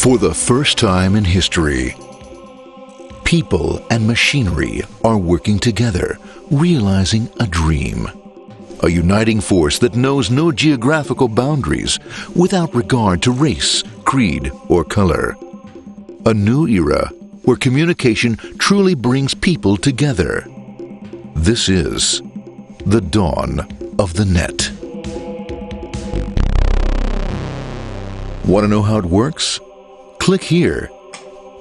For the first time in history, people and machinery are working together, realizing a dream. A uniting force that knows no geographical boundaries without regard to race, creed, or color. A new era where communication truly brings people together. This is the dawn of the net. Want to know how it works? Click here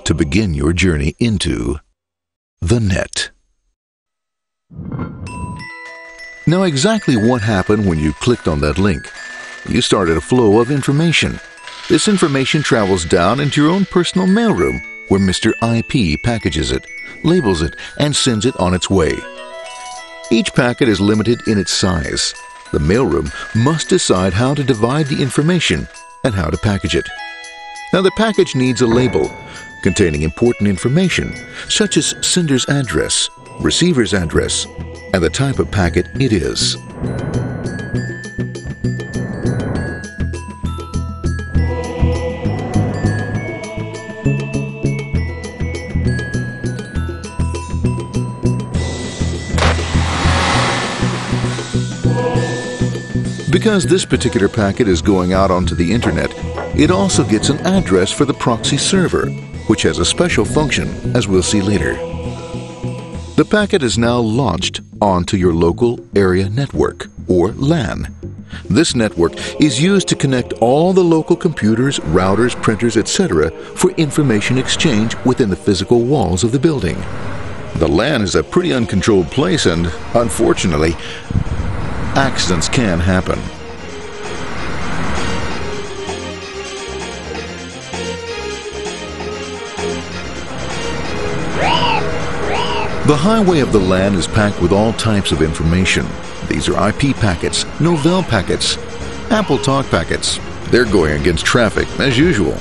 to begin your journey into the net. Now, exactly what happened when you clicked on that link? You started a flow of information. This information travels down into your own personal mailroom, where Mr. IP packages it, labels it, and sends it on its way. Each packet is limited in its size. The mailroom must decide how to divide the information and how to package it. Now, the package needs a label containing important information, such as sender's address, receiver's address, and the type of packet it is. Because this particular packet is going out onto the internet, it also gets an address for the proxy server, which has a special function, as we'll see later. The packet is now launched onto your local area network, or LAN. This network is used to connect all the local computers, routers, printers, etc. for information exchange within the physical walls of the building. The LAN is a pretty uncontrolled place, and unfortunately, accidents can happen. The highway of the LAN is packed with all types of information. These are IP packets, Novell packets, Apple Talk packets. They're going against traffic, as usual.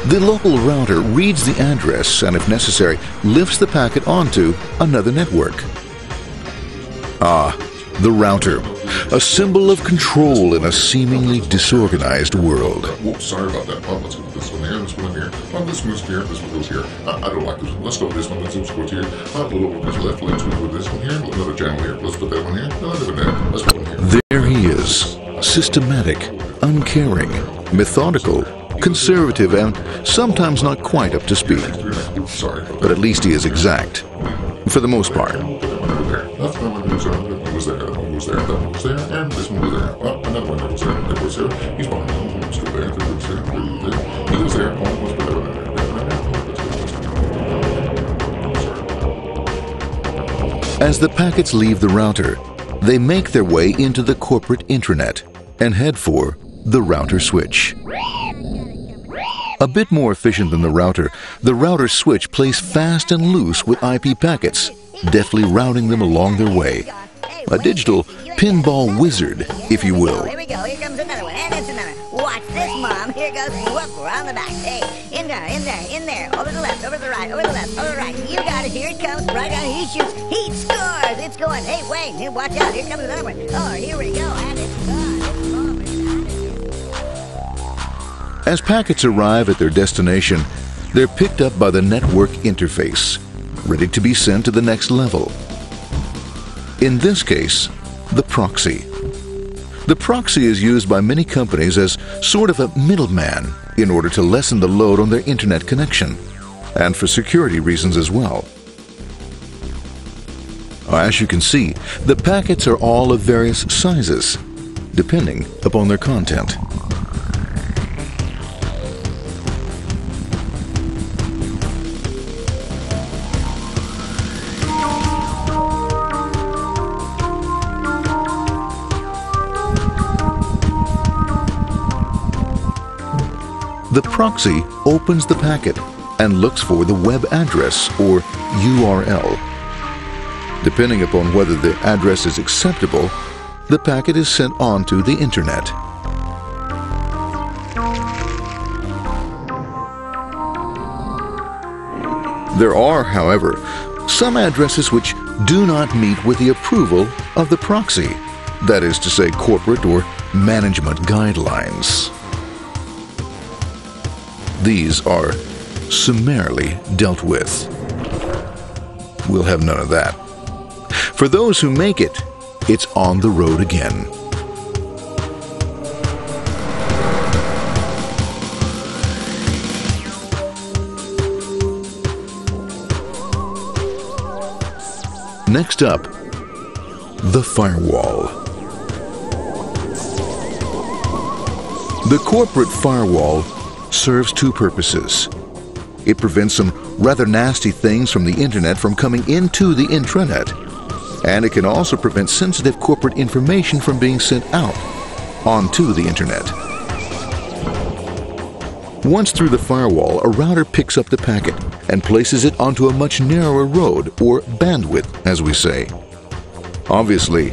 The local router reads the address and, if necessary, lifts the packet onto another network. The router, a symbol of control in a seemingly disorganized world. Whoops, sorry about that. Well, let's go with this one here, this one here. Well, this one goes here, this one goes here. I don't like this one. Let's go with this one. Let's go here. A little over this left. Let's go with this one here. Another channel here. Let's put that one here. Another one there. Let's put one here. There he is. Systematic, uncaring, methodical, conservative, and sometimes not quite up to speed. Sorry. But at least he is exact, for the most part. That's the one goes there. That one was there. That one was there. That one was there. And this one was there. Well, another one that was there. That was there. He's behind. That one was still there. That was there. He was there. Oh, let's put that one there. As the packets leave the router, they make their way into the corporate intranet and head for the router switch. A bit more efficient than the router switch plays fast and loose with IP packets, deftly routing them along their way. A digital pinball wizard, if you will. Here we go. Here comes another one. And it's another. Watch this, Mom. Here goes. Whoop, we're on the back. Hey, in there, in there, in there. Over the left, over the right, over the left, over the right. You got it. Here it comes. Right on. He shoots. He scores. It's going. Hey, Wayne. Here, watch out. Here comes another one. Oh, here we go. And it's gone. As packets arrive at their destination, they're picked up by the network interface, ready to be sent to the next level. In this case, the proxy. The proxy is used by many companies as sort of a middleman in order to lessen the load on their internet connection, and for security reasons as well. As you can see, the packets are all of various sizes, depending upon their content. The proxy opens the packet and looks for the web address, or URL. Depending upon whether the address is acceptable, the packet is sent on to the internet. There are, however, some addresses which do not meet with the approval of the proxy, that is to say, corporate or management guidelines. These are summarily dealt with. We'll have none of that. For those who make it, it's on the road again. Next up, the firewall. The corporate firewall serves two purposes. It prevents some rather nasty things from the internet from coming into the intranet, and it can also prevent sensitive corporate information from being sent out onto the internet. Once through the firewall, a router picks up the packet and places it onto a much narrower road, or bandwidth, as we say. Obviously,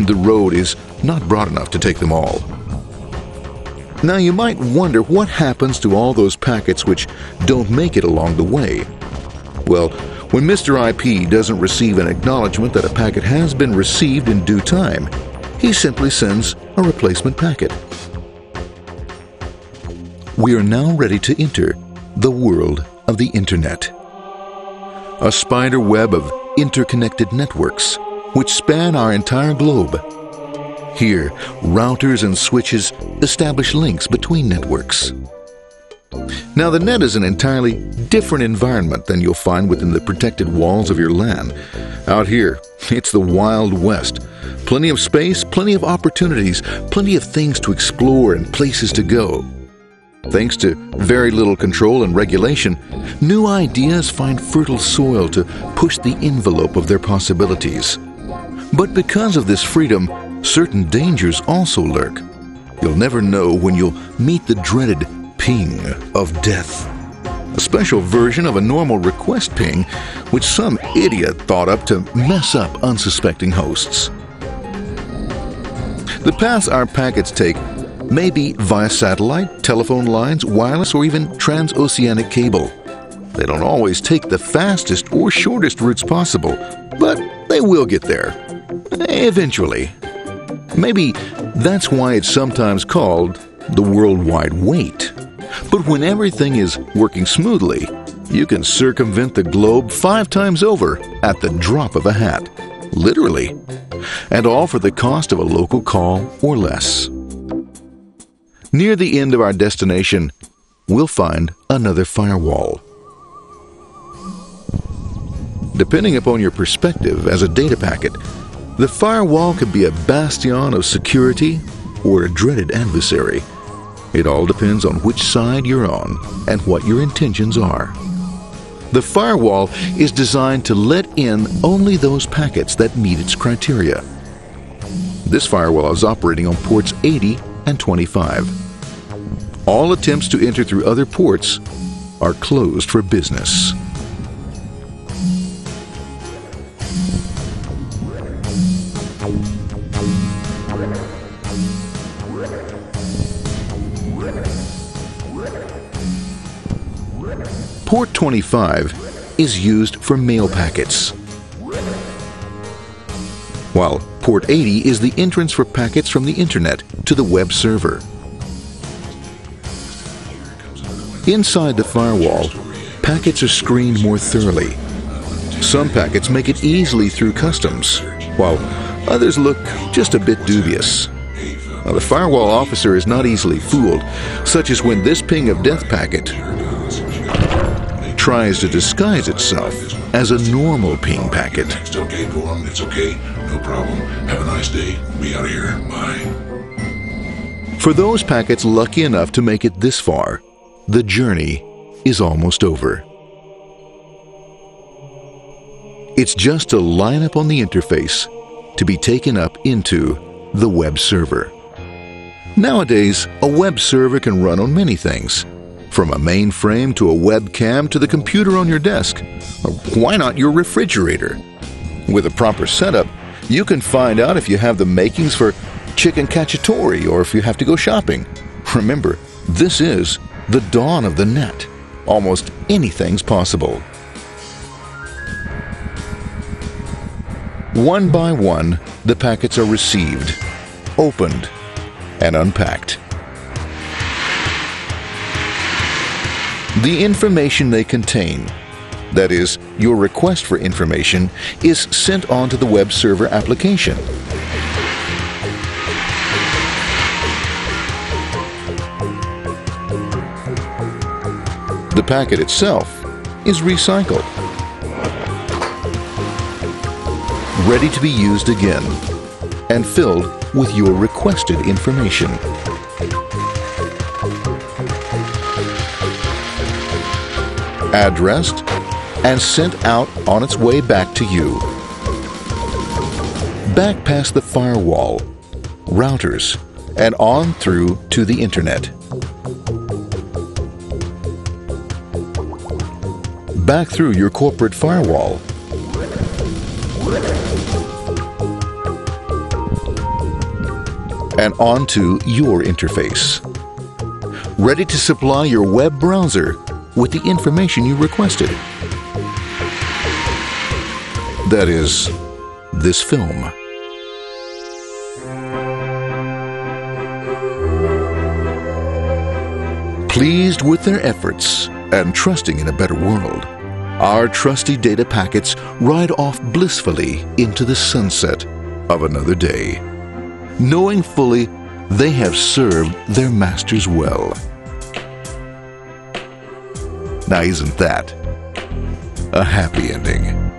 the road is not broad enough to take them all. Now you might wonder what happens to all those packets which don't make it along the way. Well, when Mr. IP doesn't receive an acknowledgement that a packet has been received in due time, he simply sends a replacement packet. We are now ready to enter the world of the Internet. A spider web of interconnected networks which span our entire globe. Here, routers and switches establish links between networks. Now, the net is an entirely different environment than you'll find within the protected walls of your LAN. Out here, it's the Wild West. Plenty of space, plenty of opportunities, plenty of things to explore and places to go. Thanks to very little control and regulation, new ideas find fertile soil to push the envelope of their possibilities. But because of this freedom, certain dangers also lurk. You'll never know when you'll meet the dreaded ping of death. A special version of a normal request ping, which some idiot thought up to mess up unsuspecting hosts. The paths our packets take may be via satellite, telephone lines, wireless, or even transoceanic cable. They don't always take the fastest or shortest routes possible, but they will get there. Eventually. Maybe that's why it's sometimes called the worldwide wait. But when everything is working smoothly, you can circumvent the globe 5 times over at the drop of a hat. Literally. And all for the cost of a local call or less. Near the end of our destination, we'll find another firewall. Depending upon your perspective as a data packet, the firewall could be a bastion of security or a dreaded adversary. It all depends on which side you're on and what your intentions are. The firewall is designed to let in only those packets that meet its criteria. This firewall is operating on ports 80 and 25. All attempts to enter through other ports are closed for business. Port 25 is used for mail packets, while Port 80 is the entrance for packets from the Internet to the web server. Inside the firewall, packets are screened more thoroughly. Some packets make it easily through customs, while others look just a bit dubious. Now, the firewall officer is not easily fooled, such as when this ping of death packet tries to disguise itself as a normal ping packet. It's okay, Gorham. It's okay. No problem. Have a nice day. Be out of here. Bye. For those packets lucky enough to make it this far, the journey is almost over. It's just a line up on the interface to be taken up into the web server. Nowadays, a web server can run on many things, from a mainframe to a webcam to the computer on your desk, or why not your refrigerator? With a proper setup, you can find out if you have the makings for chicken cacciatore or if you have to go shopping. Remember, this is the dawn of the net. Almost anything's possible. One by one, the packets are received, opened, and unpacked. The information they contain, that is, your request for information, is sent on to the web server application. The packet itself is recycled, ready to be used again, and filled with your requested information. Addressed and sent out on its way back to you. Back past the firewall, routers, and on through to the internet. Back through your corporate firewall. And onto your interface. Ready to supply your web browser with the information you requested. That is, this film. Pleased with their efforts and trusting in a better world, our trusty data packets ride off blissfully into the sunset of another day, knowing fully they have served their masters well. Now, isn't that a happy ending?